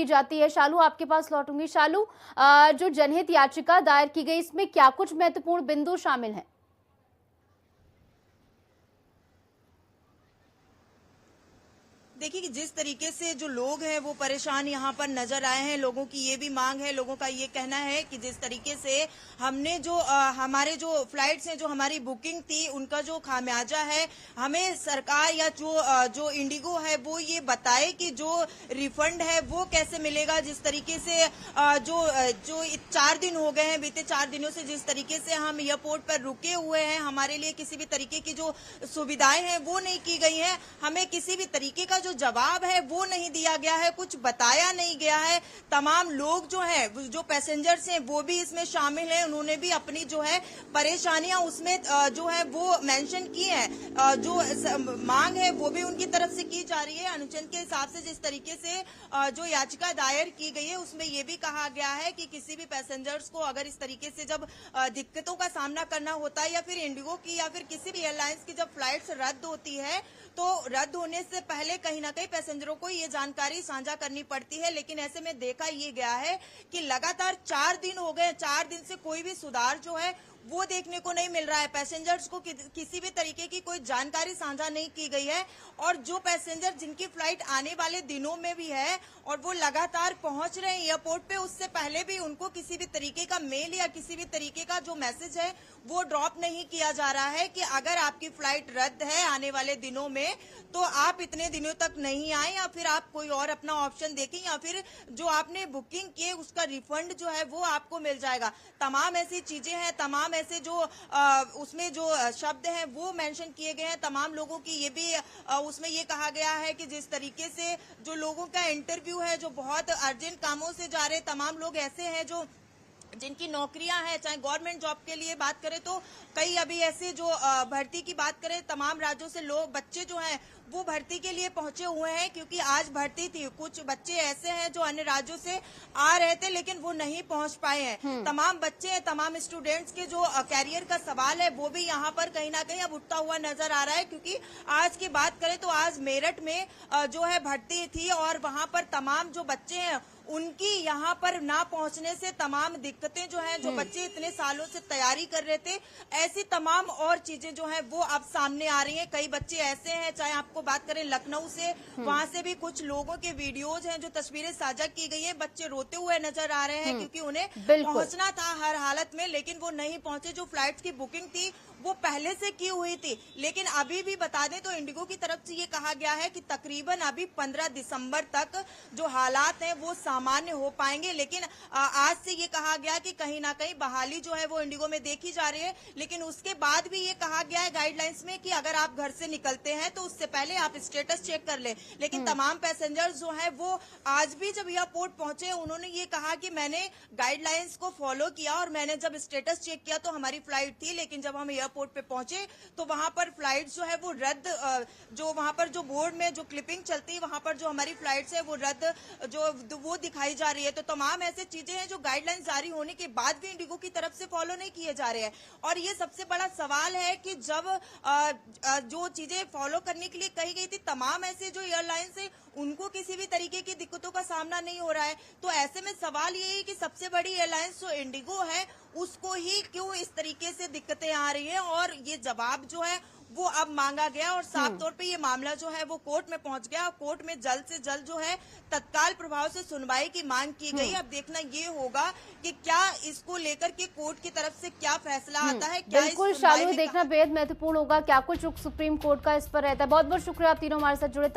की जाती है। शालू, आपके पास लौटूंगी। शालू, जो जनहित याचिका दायर की गई, इसमें क्या कुछ महत्वपूर्ण बिंदु शामिल हैं? देखिए कि जिस तरीके से जो लोग हैं वो परेशान यहाँ पर नजर आए हैं, लोगों की ये भी मांग है, लोगों का ये कहना है कि जिस तरीके से हमने जो हमारे जो फ्लाइट्स हैं, जो हमारी बुकिंग थी, उनका जो खामियाजा है, हमें सरकार या जो इंडिगो है वो ये बताए कि जो रिफंड है वो कैसे मिलेगा। जिस तरीके से जो 4 दिन हो गए हैं, बीते 4 दिनों से जिस तरीके से हम एयरपोर्ट पर रुके हुए हैं, हमारे लिए किसी भी तरीके की जो सुविधाएं हैं वो नहीं की गई हैं, हमें किसी भी तरीके का जो जवाब है वो नहीं दिया गया है, कुछ बताया नहीं गया है। तमाम लोग जो हैं, जो पैसेंजर्स हैं, वो भी इसमें शामिल हैं, उन्होंने भी अपनी जो है परेशानियां उसमें जो है वो मेंशन की है, जो मांग है वो भी उनकी तरफ से की जा रही है। अनुच्छेद के हिसाब से जिस तरीके से जो याचिका दायर की गई है उसमें ये भी कहा गया है कि किसी भी पैसेंजर्स को अगर इस तरीके से जब दिक्कतों का सामना करना होता है, या फिर इंडिगो की या फिर किसी भी एयरलाइंस की जब फ्लाइट्स रद्द होती है, तो रद्द होने से पहले कहीं ना कहीं पैसेंजरों को ये जानकारी साझा करनी पड़ती है। लेकिन ऐसे में देखा ये गया है कि लगातार 4 दिन हो गए, 4 दिन से कोई भी सुधार जो है वो देखने को नहीं मिल रहा है। पैसेंजर्स को किसी भी तरीके की कोई जानकारी साझा नहीं की गई है, और जो पैसेंजर जिनकी फ्लाइट आने वाले दिनों में भी है और वो लगातार पहुंच रहे हैं एयरपोर्ट पे, उससे पहले भी उनको किसी भी तरीके का मेल या किसी भी तरीके का जो मैसेज है वो ड्रॉप नहीं किया जा रहा है कि अगर आपकी फ्लाइट रद्द है आने वाले दिनों में तो आप इतने दिनों तक नहीं आए, या फिर आप कोई और अपना ऑप्शन देखें, या फिर जो आपने बुकिंग की है उसका रिफंड जो है वो आपको मिल जाएगा। तमाम ऐसी चीजें हैं, तमाम ऐसे जो उसमें जो शब्द हैं वो मेंशन किए गए हैं। तमाम लोगों की ये भी उसमें ये कहा गया है कि जिस तरीके से जो लोगों का इंटरव्यू है, जो बहुत अर्जेंट कामों से जा रहे, तमाम लोग ऐसे हैं जो जिनकी नौकरियां हैं, चाहे गवर्नमेंट जॉब के लिए बात करें तो कई अभी ऐसे जो भर्ती की बात करें, तमाम राज्यों से लोग, बच्चे जो हैं वो भर्ती के लिए पहुंचे हुए हैं, क्योंकि आज भर्ती थी। कुछ बच्चे ऐसे हैं जो अन्य राज्यों से आ रहे थे लेकिन वो नहीं पहुंच पाए हैं। तमाम बच्चे हैं, तमाम स्टूडेंट्स के जो कैरियर का सवाल है वो भी यहाँ पर कहीं ना कहीं अब उठता हुआ नजर आ रहा है। क्योंकि आज की बात करें तो आज मेरठ में जो है भर्ती थी, और वहां पर तमाम जो बच्चे हैं उनकी यहाँ पर ना पहुंचने से तमाम दिक्कतें जो हैं, जो बच्चे इतने सालों से तैयारी कर रहे थे, ऐसी तमाम और चीजें जो हैं वो अब सामने आ रही हैं। कई बच्चे ऐसे हैं, चाहे आपको बात करें लखनऊ से, वहां से भी कुछ लोगों के वीडियोज हैं, जो तस्वीरें साझा की गई हैं, बच्चे रोते हुए नजर आ रहे हैं क्योंकि उन्हें पहुंचना था हर हालत में, लेकिन वो नहीं पहुंचे। जो फ्लाइट्स की बुकिंग थी वो पहले से की हुई थी, लेकिन अभी भी बता दें तो इंडिगो की तरफ से ये कहा गया है कि तकरीबन अभी 15 दिसंबर तक जो हालात हैं वो सामान्य हो पाएंगे। लेकिन आज से ये कहा गया कि कहीं ना कहीं बहाली जो है वो इंडिगो में देखी जा रही है। लेकिन उसके बाद भी ये कहा गया है गाइडलाइंस में कि अगर आप घर से निकलते हैं तो उससे पहले आप स्टेटस चेक कर लें। लेकिन तमाम पैसेंजर्स जो है वो आज भी जब एयरपोर्ट पहुंचे, उन्होंने ये कहा कि मैंने गाइडलाइंस को फॉलो किया और मैंने जब स्टेटस चेक किया तो हमारी फ्लाइट थी, लेकिन जब हम एयरपोर्ट पे पहुंचे तो वहां पर फ्लाइट जो है वो रद्द, जो वहां पर जो बोर्ड में जो क्लिपिंग चलती है वहां पर जो हमारी फ्लाइट्स है वो रद्द जो वो दिखाई जा रही है। तो तमाम ऐसे चीजें हैं जो गाइडलाइन जारी होने के बाद भी इंडिगो की तरफ से फॉलो नहीं किए जा रहे हैं। और ये सबसे बड़ा सवाल है कि जब जो चीजें फॉलो करने के लिए कही गई थी, तमाम ऐसे जो एयरलाइंस है उनको किसी भी तरीके की दिक्कतों का सामना नहीं हो रहा है। तो ऐसे में सवाल ये है कि सबसे बड़ी एयरलाइंस जो इंडिगो है उसको ही क्यों इस तरीके से दिक्कतें आ रही हैं, और ये जवाब जो है वो अब मांगा गया, और साफ तौर पे ये मामला जो है वो कोर्ट में पहुंच गया, और कोर्ट में जल्द से जल्द जो है तत्काल प्रभाव से सुनवाई की मांग की गई। अब देखना ये होगा कि क्या इसको लेकर के कोर्ट की तरफ से क्या फैसला आता है। क्या बिल्कुल शालू, देखना बेहद महत्वपूर्ण होगा क्या कुछ सुप्रीम कोर्ट का इस पर रहता है। बहुत बहुत शुक्रिया आप तीनों हमारे साथ जुड़े।